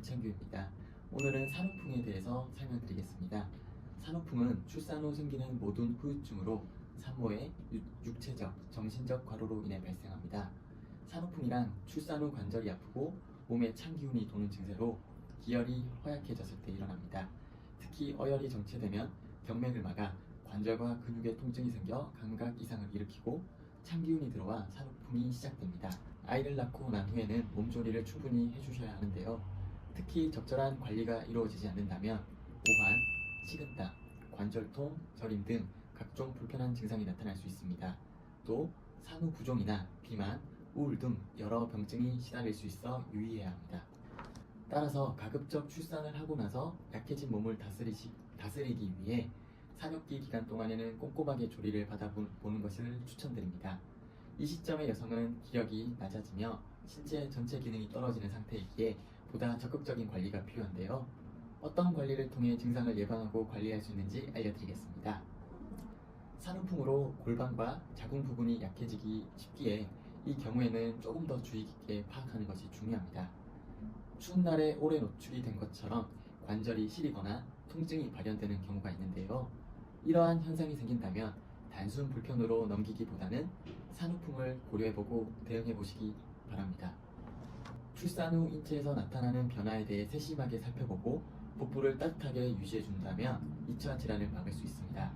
임창규입니다. 오늘은 산후풍에 대해서 설명드리겠습니다. 산후풍은 출산 후 생기는 모든 후유증으로 산모의 육체적, 정신적 과로로 인해 발생합니다. 산후풍이란 출산 후 관절이 아프고 몸에 찬 기운이 도는 증세로 기혈이 허약해졌을 때 일어납니다. 특히 어혈이 정체되면 경맥을 막아 관절과 근육에 통증이 생겨 감각 이상을 일으키고 찬 기운이 들어와 산후풍이 시작됩니다. 아이를 낳고 난 후에는 몸조리를 충분히 해주셔야 하는데요. 특히 적절한 관리가 이루어지지 않는다면 오한, 식은땀, 관절통, 저림 등 각종 불편한 증상이 나타날 수 있습니다. 또 산후부종이나 비만, 우울 등 여러 병증이 시달릴 수 있어 유의해야 합니다. 따라서 가급적 출산을 하고 나서 약해진 몸을 다스리기 위해 산후기 기간 동안에는 꼼꼼하게 조리를 받아보는 것을 추천드립니다. 이 시점에 여성은 기력이 낮아지며 신체 전체 기능이 떨어지는 상태이기에 보다 적극적인 관리가 필요한데요. 어떤 관리를 통해 증상을 예방하고 관리할 수 있는지 알려드리겠습니다. 산후풍으로 골반과 자궁 부분이 약해지기 쉽기에 이 경우에는 조금 더 주의 깊게 파악하는 것이 중요합니다. 추운 날에 오래 노출이 된 것처럼 관절이 시리거나 통증이 발현되는 경우가 있는데요. 이러한 현상이 생긴다면 단순 불편으로 넘기기보다는 산후풍을 고려해보고 대응해보시기 바랍니다. 출산 후 인체에서 나타나는 변화에 대해 세심하게 살펴보고 복부를 따뜻하게 유지해준다면 2차 질환을 막을 수 있습니다.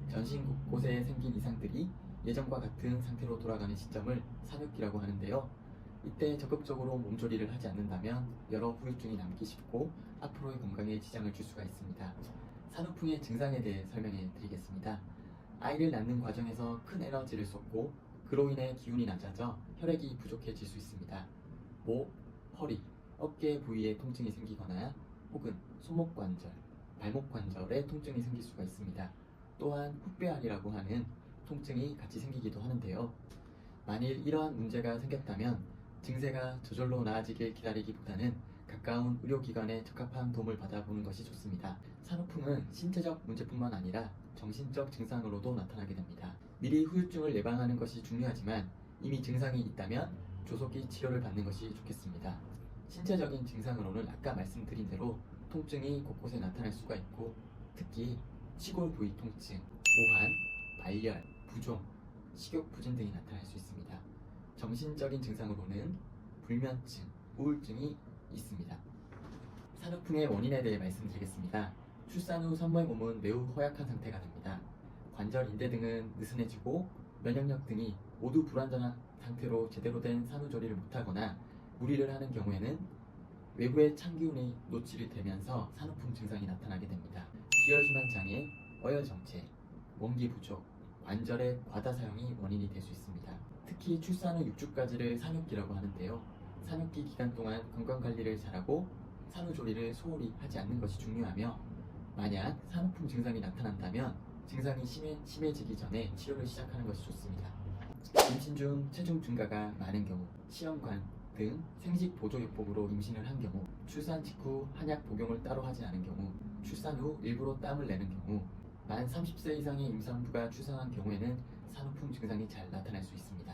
전신 곳곳에 생긴 이상들이 예전과 같은 상태로 돌아가는 시점을 산후기라고 하는데요. 이때 적극적으로 몸조리를 하지 않는다면 여러 후유증이 남기 쉽고 앞으로의 건강에 지장을 줄 수가 있습니다. 산후풍의 증상에 대해 설명해 드리겠습니다. 아이를 낳는 과정에서 큰 에너지를 쏟고 그로 인해 기운이 낮아져 혈액이 부족해질 수 있습니다. 목, 허리, 어깨 부위에 통증이 생기거나 혹은 손목 관절, 발목 관절에 통증이 생길 수가 있습니다. 또한 훗배알이라고 하는 통증이 같이 생기기도 하는데요. 만일 이러한 문제가 생겼다면 증세가 저절로 나아지길 기다리기보다는 가까운 의료기관에 적합한 도움을 받아보는 것이 좋습니다. 산후풍은 신체적 문제뿐만 아니라 정신적 증상으로도 나타나게 됩니다. 미리 후유증을 예방하는 것이 중요하지만 이미 증상이 있다면 조속히 치료를 받는 것이 좋겠습니다. 신체적인 증상으로는 아까 말씀드린 대로 통증이 곳곳에 나타날 수가 있고 특히 시골 부위 통증, 오한, 발열, 부종, 식욕 부진 등이 나타날 수 있습니다. 정신적인 증상으로는 불면증, 우울증이 있습니다. 산후풍의 원인에 대해 말씀드리겠습니다. 출산 후 산모의 몸은 매우 허약한 상태가 됩니다. 관절, 인대 등은 느슨해지고 면역력 등이 모두 불완전한 상태로 제대로 된 산후조리를 못하거나 무리를 하는 경우에는 외부의 찬 기운이 노출이 되면서 산후풍 증상이 나타나게 됩니다. 기혈순환 장애, 어혈 정체, 원기 부족, 관절의 과다 사용이 원인이 될 수 있습니다. 특히 출산 후 6주까지를 산후기라고 하는데요. 산후기 기간 동안 건강관리를 잘하고 산후조리를 소홀히 하지 않는 것이 중요하며 만약 산후풍 증상이 나타난다면 증상이 심해지기 전에 치료를 시작하는 것이 좋습니다. 임신 중 체중 증가가 많은 경우, 시험관 등 생식 보조요법으로 임신을 한 경우, 출산 직후 한약 복용을 따로 하지 않은 경우, 출산 후 일부러 땀을 내는 경우, 만 30세 이상의 임산부가 출산한 경우에는 산후풍 증상이 잘 나타날 수 있습니다.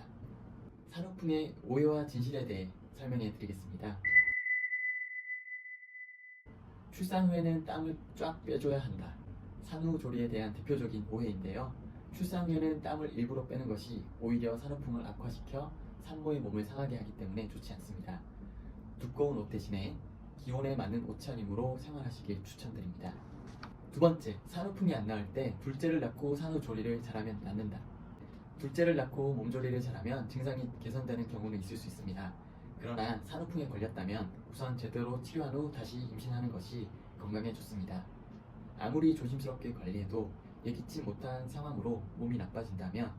산후풍의 오해와 진실에 대해 설명해 드리겠습니다. 출산 후에는 땀을 쫙 빼줘야 한다. 산후조리에 대한 대표적인 오해인데요. 출산 후에는 땀을 일부러 빼는 것이 오히려 산후풍을 악화시켜 산모의 몸을 상하게 하기 때문에 좋지 않습니다. 두꺼운 옷 대신에 기온에 맞는 옷차림으로 생활하시길 추천드립니다. 두 번째, 산후풍이 안 나을 때 둘째를 낳고 산후조리를 잘하면 낫는다. 둘째를 낳고 몸조리를 잘하면 증상이 개선되는 경우는 있을 수 있습니다. 그러나 산후풍에 걸렸다면 우선 제대로 치료한 후 다시 임신하는 것이 건강에 좋습니다. 아무리 조심스럽게 관리해도 예기치 못한 상황으로 몸이 나빠진다면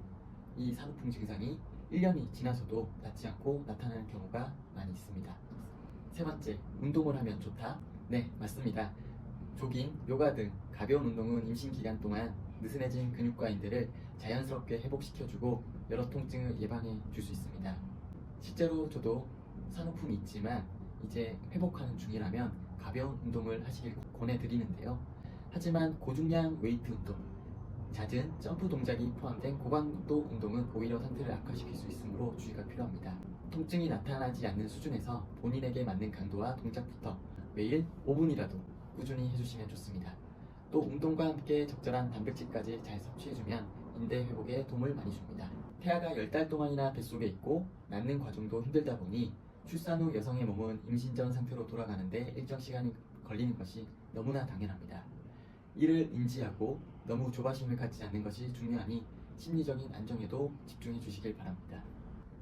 이 산후풍 증상이 1년이 지나서도 낫지 않고 나타나는 경우가 많이 있습니다. 세 번째, 운동을 하면 좋다? 네, 맞습니다. 조깅, 요가 등 가벼운 운동은 임신 기간 동안 느슨해진 근육과 인대를 자연스럽게 회복시켜주고 여러 통증을 예방해 줄 수 있습니다. 실제로 저도 산후풍이 있지만 이제 회복하는 중이라면 가벼운 운동을 하시길 권해드리는데요. 하지만 고중량 웨이트 운동, 잦은 점프 동작이 포함된 고강도 운동은 오히려 상태를 악화시킬 수 있으므로 주의가 필요합니다. 통증이 나타나지 않는 수준에서 본인에게 맞는 강도와 동작부터 매일 5분이라도 꾸준히 해주시면 좋습니다. 또 운동과 함께 적절한 단백질까지 잘 섭취해주면 인대 회복에 도움을 많이 줍니다. 태아가 10달 동안이나 뱃속에 있고 낳는 과정도 힘들다 보니 출산 후 여성의 몸은 임신 전 상태로 돌아가는데 일정 시간이 걸리는 것이 너무나 당연합니다. 이를 인지하고 너무 조바심을 갖지 않는 것이 중요하니 심리적인 안정에도 집중해 주시길 바랍니다.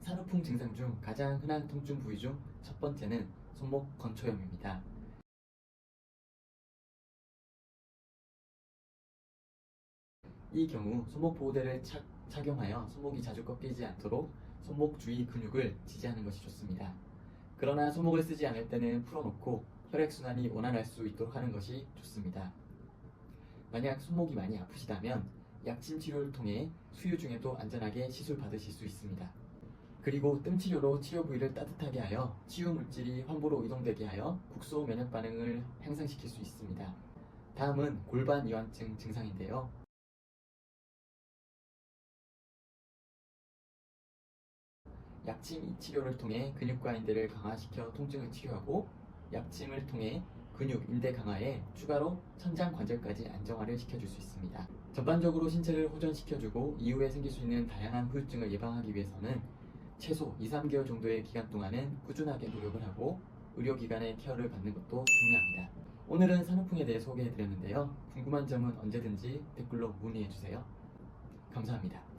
산후풍 증상 중 가장 흔한 통증 부위 중 첫 번째는 손목 건초염입니다. 이 경우 손목 보호대를 착용하여 손목이 자주 꺾이지 않도록 손목 주위 근육을 지지하는 것이 좋습니다. 그러나 손목을 쓰지 않을 때는 풀어놓고 혈액순환이 원활할 수 있도록 하는 것이 좋습니다. 만약 손목이 많이 아프시다면 약침 치료를 통해 수유 중에도 안전하게 시술 받으실 수 있습니다. 그리고 뜸 치료로 치료 부위를 따뜻하게 하여 치유 물질이 환부로 이동되게 하여 국소 면역 반응을 향상시킬 수 있습니다. 다음은 골반 이완증 증상인데요. 약침 치료를 통해 근육과 인대를 강화시켜 통증을 치료하고 약침을 통해 근육, 인대 강화에 추가로 천장 관절까지 안정화를 시켜줄 수 있습니다. 전반적으로 신체를 호전시켜주고 이후에 생길 수 있는 다양한 후유증을 예방하기 위해서는 최소 2-3개월 정도의 기간 동안은 꾸준하게 노력을 하고 의료기관의 케어를 받는 것도 중요합니다. 오늘은 산후풍에 대해 소개해드렸는데요. 궁금한 점은 언제든지 댓글로 문의해주세요. 감사합니다.